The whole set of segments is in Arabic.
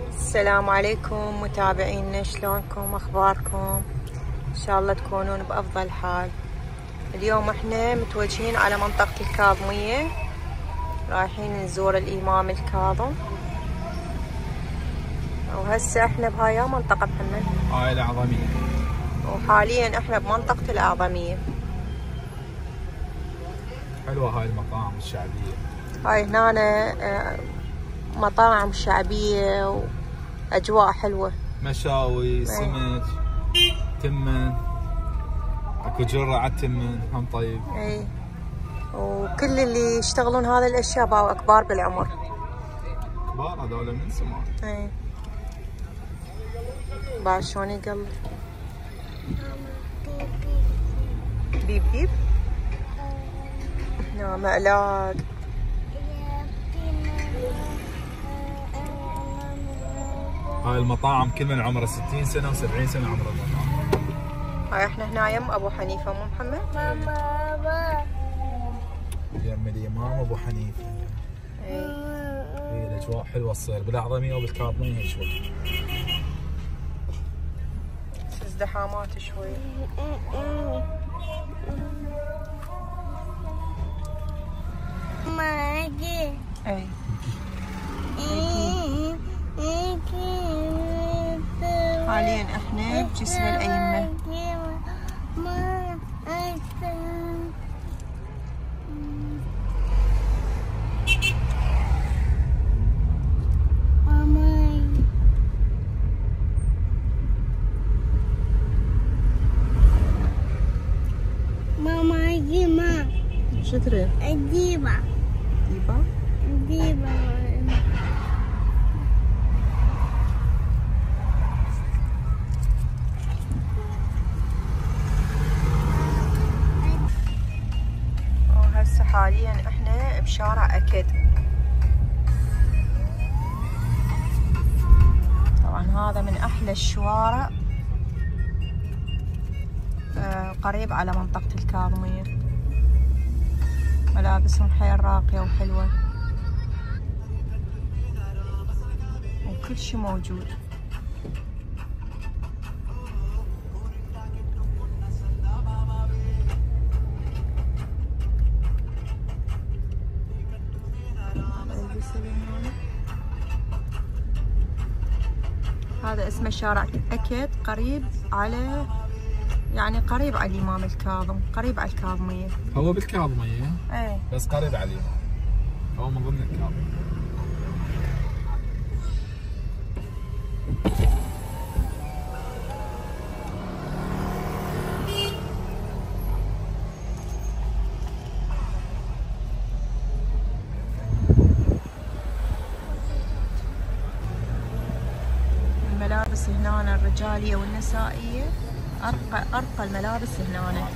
السلام عليكم متابعينا، شلونكم؟ اخباركم؟ ان شاء الله تكونون بافضل حال. اليوم احنا متوجهين على منطقة الكاظمية، رايحين نزور الامام الكاظم. وهسه احنا بهاي منطقة محمد، هاي الأعظمية، وحاليا احنا بمنطقة الأعظمية. حلوة هاي المطاعم الشعبية. هاي هنا مطاعم شعبية واجواء حلوة، مشاوي، سمك، تمن، اكو جرة على التمن هم طيب. اي، وكل اللي يشتغلون هذه الاشياء باو كبار بالعمر. كبار هذول من زمان. اي بعد شلون يقلب بيب بيب. نعم علاج. هاي المطاعم كل من عمره 60 سنة و70 سنة عمر المطاعم. هاي احنا هنا يم ابو حنيفة مو محمد؟ يم الامام ابو حنيفة. اي الاجواء حلوة تصير بالاعظمية وبالكاظمية شوي. ازدحامات شوي. اي حاليا احنا بجسر الأئمة. ماما جيما شو تريد؟ ديبا ديبا؟ ديبا وهسه حاليا احنا بشارع أكد. طبعا هذا من احلى الشوارع، قريب على منطقة الكاظمية. ملابسهم حيل راقية وحلوة، وكل شي موجود. هذا اسمه شارع أكد، قريب على قريب على الإمام الكاظم، قريب على الكاظمية. هو بالكاظمية ايه بس قريب على الامام، هو من ضمن الكاظمية. الملابس هنا الرجالية والنسائية أرقى الملابس هنا.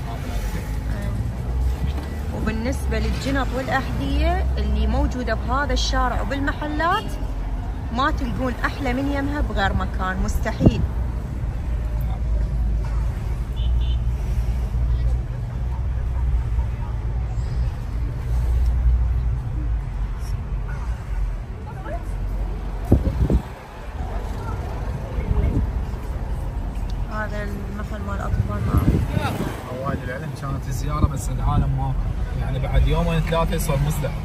وبالنسبة للجنط والأحذية اللي موجودة بهذا الشارع وبالمحلات ما تلقون أحلى من يمها بغير مكان، مستحيل. هذا المحل مال أطفال معه. اوائل العلم كانت الزيارة بس العالم ما يعني بعد يومين ثلاثة يصير مزدحم.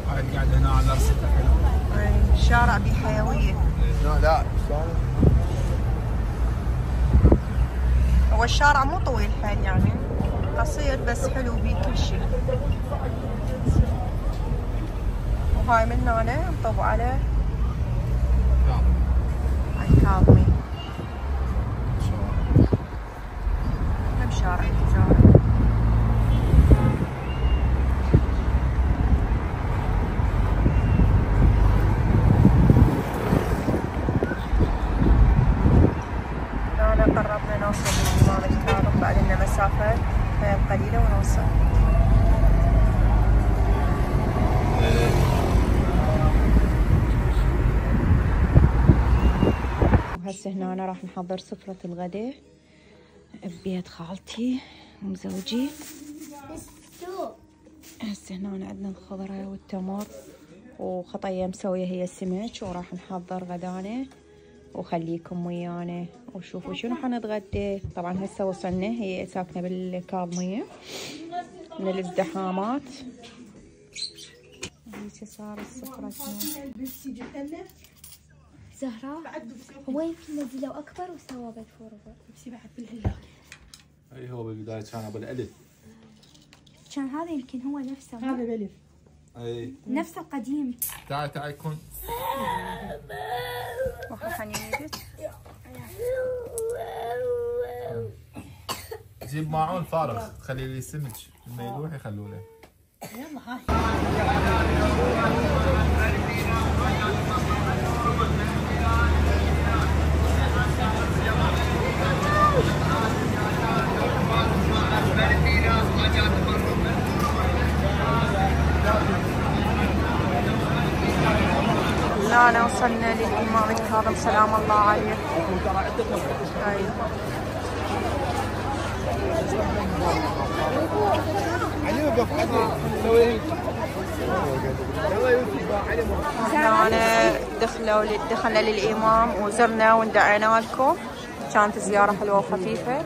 هاي القعدة هنا على رصفة حلوة. الشارع بحيوية. لا هو الشارع مو طويل حيل، قصير بس حلو بيه كل شيء. وهاي من هنا نطب على الكاظمي. هم شارع تجاري. هنا قربنا نوصل للإمام الكاظم، بعد لنا مسافة قليلة ونوصل. هسه هنا راح نحضر سفرة الغداء ببيت خالتي ومزوجي. السوق. هسه هنا عندنا الخضرة والتمر وخطية مسوية هي السمك، وراح نحضر غدانا وخليكم ويانا وشوفوا شنو حنتغدى. طبعا هسه وصلنا، هي ساكنة بالكاظمية من الازدحامات. هيك صار السفرة زهراء هو يمكن نزلوا اكبر وسوى بالفورفر بس بعد بالهلال. اي هو بالبدايه كان ابو الالف. كان هذا يمكن هو نفسه. هذا بلف. اي نفس القديم. تعال تعال يكون. وخا حنيدك. جيب ماعون فارغ، خلي لي سمك لما يروح يخلوا له. يلا هاي. لا أنا وصلنا للإمام الكاظم سلام الله عليه. هنا دخلنا للإمام وزرنا وندعينا لكم. كانت زيارة حلوة وخفيفة.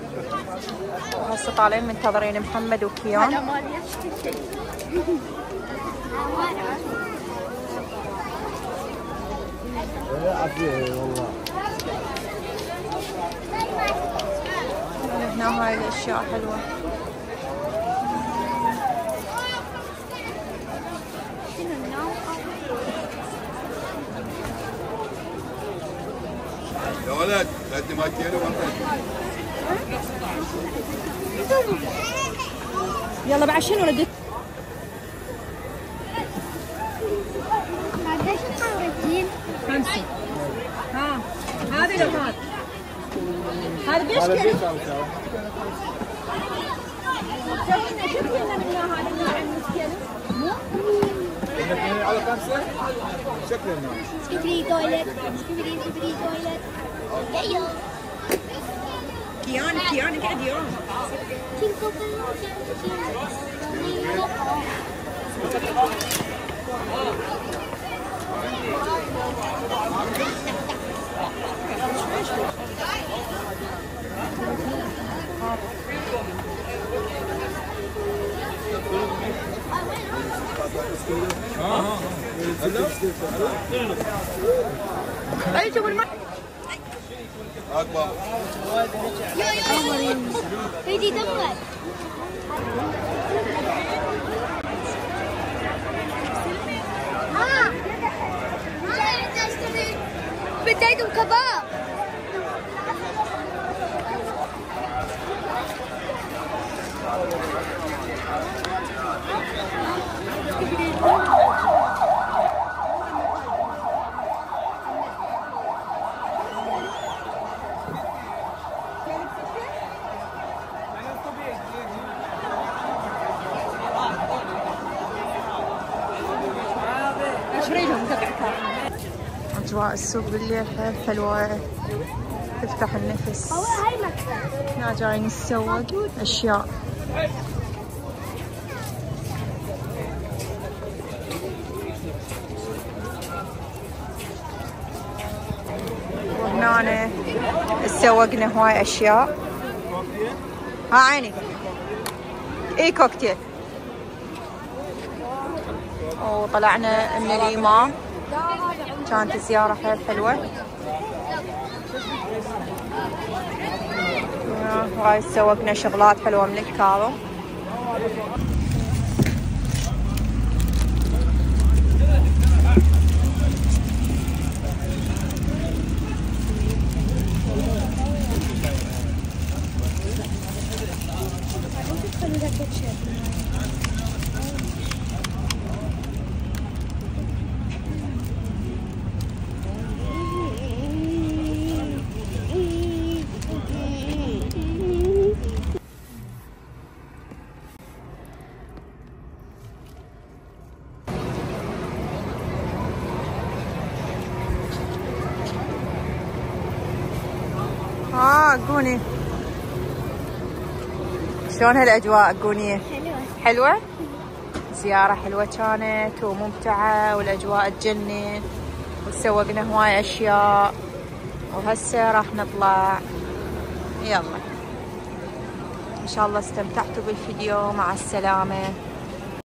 وهسه طالعين منتظرين محمد وكيان. هنا هاي الأشياء حلوة. يا ولد قدم ماكينه يلا بعد شنو ردت؟ قديش الحوالين؟ 5. ها هذه لو هذا بيش كيلو؟ على 5 شكله سكبري تويلت سكبري تويلت. ايوه كيان قاعد يوم. اي شوف الماء اكبر. بدي دمر. بديتم كباب. أجواء السوق بالليل حيل حلوة، تفتح النفس. هنا جايين نسوق أشياء. وهنا سوقنا هواي أشياء. ها عيني اي كوكتيل. وطلعنا من الإمام، كانت الزيارة حيل حلوة. هاي سوقنا شغلات حلوة من الكاظم. قوني شلون هالاجواء قونيه؟ حلوة. حلوه؟ زياره حلوه كانت وممتعه والاجواء تجنن وسوقنا هواي اشياء وهسه راح نطلع. يلا ان شاء الله استمتعتوا بالفيديو. مع السلامه.